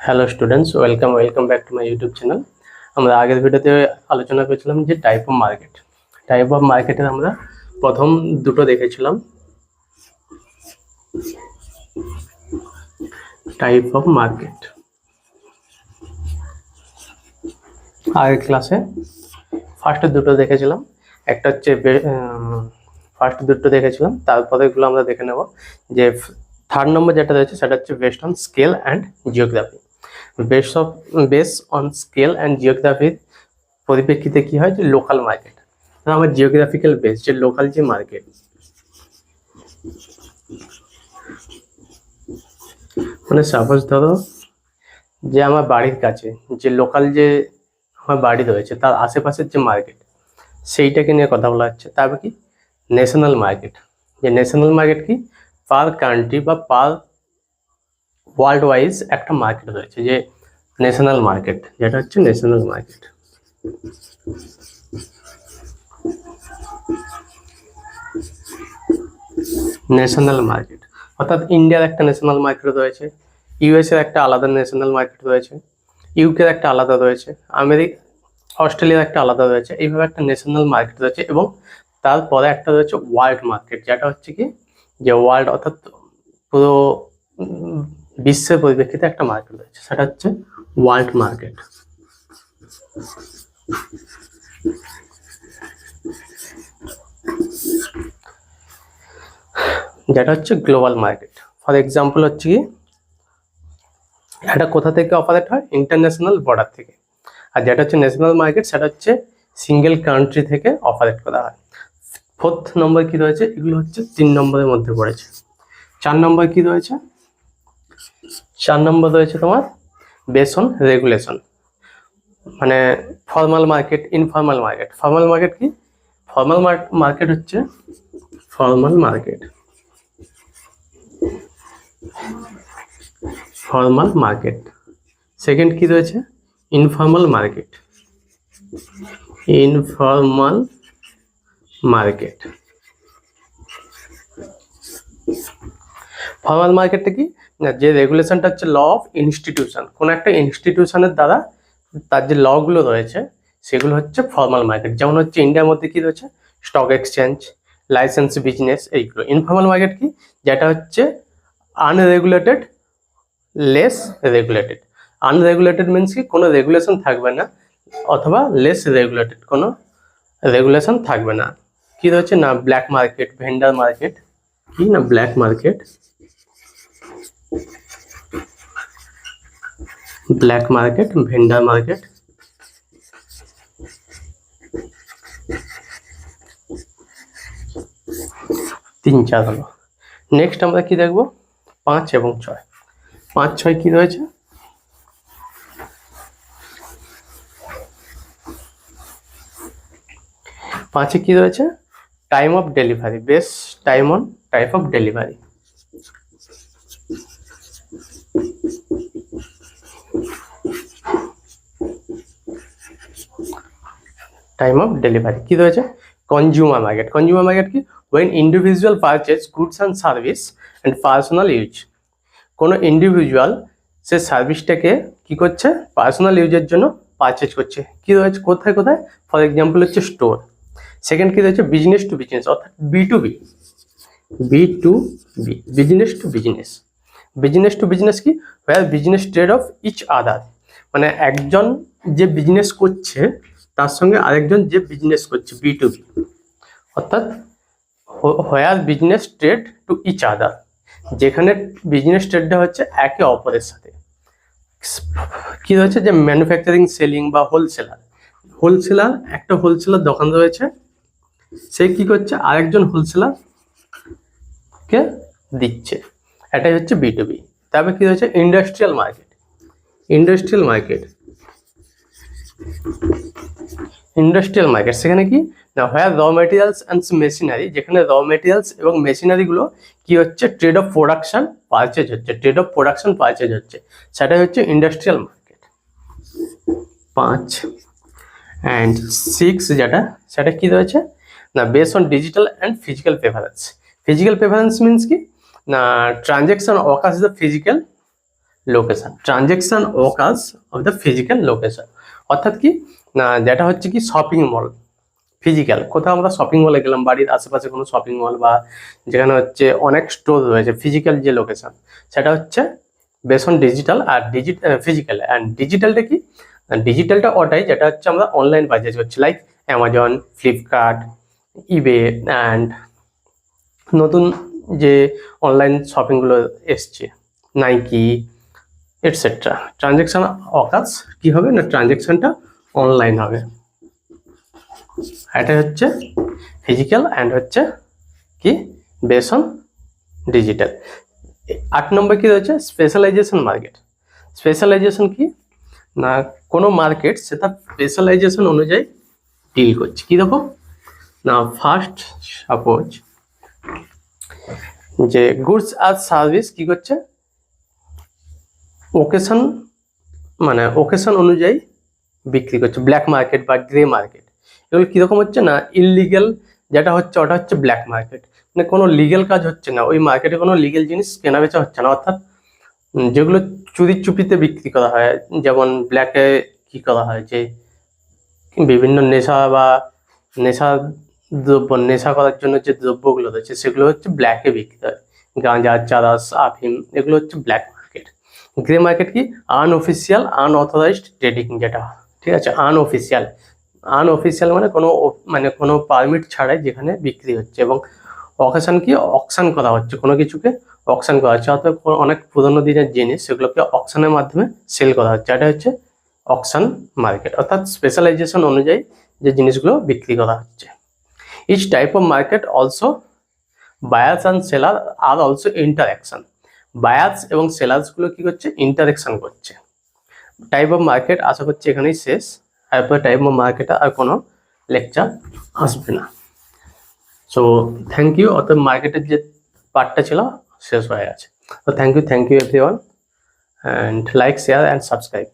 Hello students, welcome back to my YouTube channel. আমরা আগের ভিডিওতে আলোচনা করেছিলাম যে টাইপ অফ মার্কেটের আমরা প্রথম দুটো দেখেছিলাম। টাইপ অফ মার্কেট আগের ক্লাসে ফার্স্টের দুটো দেখেছিলাম। একটা হচ্ছে ফার্স্ট দুটো দেখেছিলাম, তারপরে এগুলো আমরা দেখে নেব। যে থার্ড নম্বর যেটা রয়েছে সেটা হচ্ছে based on scale and geography. Base on scale and জিওগ্রাফির পরিপ্রেক্ষিতে কি হয় যে লোকাল মার্কেট, আমার জিওগ্রাফিক্যাল বেস যে লোকাল যে মার্কেট, মানে সাপোজ ধরো যে আমার বাড়ির কাছে যে লোকাল যে আমার বাড়ি রয়েছে তার আশেপাশের যে মার্কেট সেইটাকে নিয়ে কথা বলা হচ্ছে। তারপর কি ন্যাশনাল মার্কেট, যে ন্যাশনাল মার্কেট কি পার কান্ট্রি বা পার ওয়ার্ল্ড ওয়াইজ একটা মার্কেট রয়েছে, যে ন্যাশনাল মার্কেট, যেটা হচ্ছে ন্যাশনাল মার্কেট। ন্যাশনাল মার্কেট অর্থাৎ ইন্ডিয়ার একটা ন্যাশনাল মার্কেট রয়েছে, ইউএসএর একটা আলাদা ন্যাশনাল মার্কেট রয়েছে, ইউকের একটা আলাদা রয়েছে, অস্ট্রেলিয়ার একটা আলাদা রয়েছে। এইভাবে একটা ন্যাশনাল মার্কেট রয়েছে এবং তারপরে একটা রয়েছে ওয়ার্ল্ড মার্কেট, যেটা হচ্ছে কি যে ওয়ার্ল্ড অর্থাৎ পুরো বিশ্বের পরিপ্রেক্ষিতে একটা মার্কেট রয়েছে, সেটা হচ্ছে ওয়ার্ল্ড মার্কেট। যেটা হচ্ছে গ্লোবাল মার্কেট। ফর এক্সাম্পল হচ্ছে কি এটা কোথা থেকে অপারেট হয়, ইন্টারন্যাশনাল বর্ডার থেকে। আর যেটা হচ্ছে ন্যাশনাল মার্কেট সেটা হচ্ছে সিঙ্গেল কান্ট্রি থেকে অপারেট করা হয়। ফোর্থ নম্বর কি রয়েছে, এগুলো হচ্ছে 3 নম্বরের মধ্যে পড়েছে। 4 নম্বর কি রয়েছে, 4 নম্বর রয়েছে তোমার বেস অন রেগুলেশন, মানে formal market, informal market. Formal market কি, ফর্মাল মার্কেট হচ্ছে ফর্মাল মার্কেট। সেকেন্ড কি রয়েছে ইনফর্মাল মার্কেট। ফর্মাল মার্কেটটা কি না, যে রেগুলেশনটা হচ্ছে ল অফ ইনস্টিটিউশন, কোনো একটা ইনস্টিটিউশনের দ্বারা তার যে লগুলো রয়েছে সেগুলো হচ্ছে ফর্মাল মার্কেট। যেমন হচ্ছে ইন্ডিয়ার মধ্যে কি রয়েছে স্টক এক্সচেঞ্জ, লাইসেন্স বিজনেস, এইগুলো। ইনফর্মাল মার্কেট কি, যেটা হচ্ছে unregulated, less regulated. Unregulated means কি কোনো রেগুলেশন থাকবে না, অথবা লেস রেগুলেটেড, কোনো রেগুলেশন থাকবে না। কি রয়েছে না ব্ল্যাক মার্কেট, ভেন্ডার মার্কেট, কি না ব্ল্যাক মার্কেট, ভেন্ডার মার্কেট। 3-4 হলো। নেক্সট আমরা কি দেখবো 5 এবং 6। 5-6 কি রয়েছে, 5-এ কি রয়েছে time of delivery, base type of delivery. Time of delivery কি রয়েছে কনজিউমার মার্কেট। কনজিউমার মার্কেট কি, when individual purchase goods and service and personal use। কোনো ইন্ডিভিজুয়াল সে সার্ভিসটাকে কি করছে পার্সোনাল ইউজের জন্য পারচেজ করছে। কি রয়েছে কোথায়, ফর এক্সাম্পল হচ্ছে স্টোর। সেকেন্ড কি রয়েছে বিজনেস টু বিজনেস, অর্থাৎ B2B, বিজনেস টু বিজনেস কি, where business trade of each other, মানে একজন যে বিজনেস করছে তার সঙ্গে আরেকজন যে বিজনেস করছে, B2B, অর্থাৎ where business trade to each other, যেখানে বিজনেস ট্রেডটা হচ্ছে একে অপরের সাথে। কি রয়েছে যে ম্যানুফ্যাকচারিং, সেলিং বা হোলসেলার, একটা হোলসেলার দোকান রয়েছে, সে কি করছে আরেকজন হোলসেলার কে দিচ্ছে, এটাই হচ্ছে B2B। তারপরে কি রয়েছে ইন্ডাস্ট্রিয়াল মার্কেট, সেখানে কি না হোয়ার র মেটেরিয়ালস অ্যান্ড মেশিনারি, যেখানে র মেটেরিয়ালস এবং মেশিনারিগুলো কি হচ্ছে ট্রেড অফ প্রোডাকশন পারচেজ হচ্ছে, সেটাই হচ্ছে ইন্ডাস্ট্রিয়াল মার্কেট। 5 and 6 যেটা, সেটা কি রয়েছে না base on digital and physical preference. Physical preference means কি না transaction occurs the physical location, transaction occurs of the physical location. অর্থাৎ কি না, যেটা হচ্ছে কি শপিং মল, ফিজিক্যাল কোথাও আমরা শপিং মলে গেলাম, বাড়ির আশেপাশে কোনো শপিং মল বা যেখানে হচ্ছে অনেক স্টোর রয়েছে, ফিজিক্যাল যে লোকেশন সেটা হচ্ছে বেস অন ডিজিটাল আর ফিজিক্যাল। অ্যান্ড ডিজিটালটা কি, ডিজিটালটা ওটাই যেটা হচ্ছে আমরা অনলাইন পারচেজ করছি, like Amazon, Flipkart, eBay and নতুন যে অনলাইন শপিংগুলো এসছে, নাইকি এটসেট্রা। ট্রানজেকশন অকাজ কি হবে না, ট্রানজেকশনটা অনলাইন হবে। এটা হচ্ছে ফিজিক্যাল অ্যান্ড হচ্ছে কি বেস অন ডিজিটাল। 8 নম্বর কি রয়েছে, স্পেশালাইজেশন মার্কেট। স্পেশালাইজেশন কি না, কোনো মার্কেট সেটা স্পেশালাইজেশন অনুযায়ী ডিল করছে। কীরকম না, ফার্স্ট সাপোজ যে গুডস আর সার্ভিস কি করছে, ওকেশন মানে ওকেশন অনুযায়ী বিক্রি করছে, ব্ল্যাক মার্কেট বা গ্রে মার্কেট। এগুলো কীরকম হচ্ছে না, ইললিগেল যেটা হচ্ছে ওটা হচ্ছে ব্ল্যাক মার্কেট, মানে কোনো লিগেল কাজ হচ্ছে না, ওই মার্কেটে কোনো লিগেল জিনিস কেনা বেচা হচ্ছে না। অর্থাৎ যেগুলো চুরি চুপিতে বিক্রি করা হয়, যেমন ব্ল্যাকে কি করা হয় যে বিভিন্ন নেশা বা নেশা দ্রব্য, নেশা করার জন্য যে দ্রব্যগুলো রয়েছে সেগুলো হচ্ছে ব্ল্যাকে বিক্রি হয়, গাঁজা, চারাস, আফিম, এগুলো হচ্ছে ব্ল্যাক মার্কেট। গ্রে মার্কেট কি, আনঅফিসিয়াল আনঅথরাইজড ট্রেডিং যেটা, ঠিক আছে। আনঅফিসিয়াল মানে কোনো পারমিট ছাড়াই যেখানে বিক্রি হচ্ছে, এবং অকেশন কি, অকশন করা হচ্ছে, কোনো কিছুকে অকশন করা হচ্ছে, অর্থাৎ অনেক পুরোনো দিনের জিনিস সেগুলোকে অকশনের মাধ্যমে সেল করা হচ্ছে, এটা হচ্ছে অকশন মার্কেট। অর্থাৎ স্পেশালাইজেশন অনুযায়ী যে জিনিসগুলো বিক্রি করা হচ্ছে। Each type of market also buyers and seller আর অলসো ইন্টারাকশন। বায়ার্স এবং সেলার্সগুলো কি করছে, ইন্টারাকশন করছে। টাইপ অফ মার্কেট আশা করছি এখানেই শেষ, তারপর টাইপ অফ মার্কেটে আর কোনো লেকচার আসবে না। So thank you. অর্থাৎ মার্কেটের যে পার্টটা ছিল শেষ হয়ে গেছে। তো thank you everyone, and like, share and subscribe.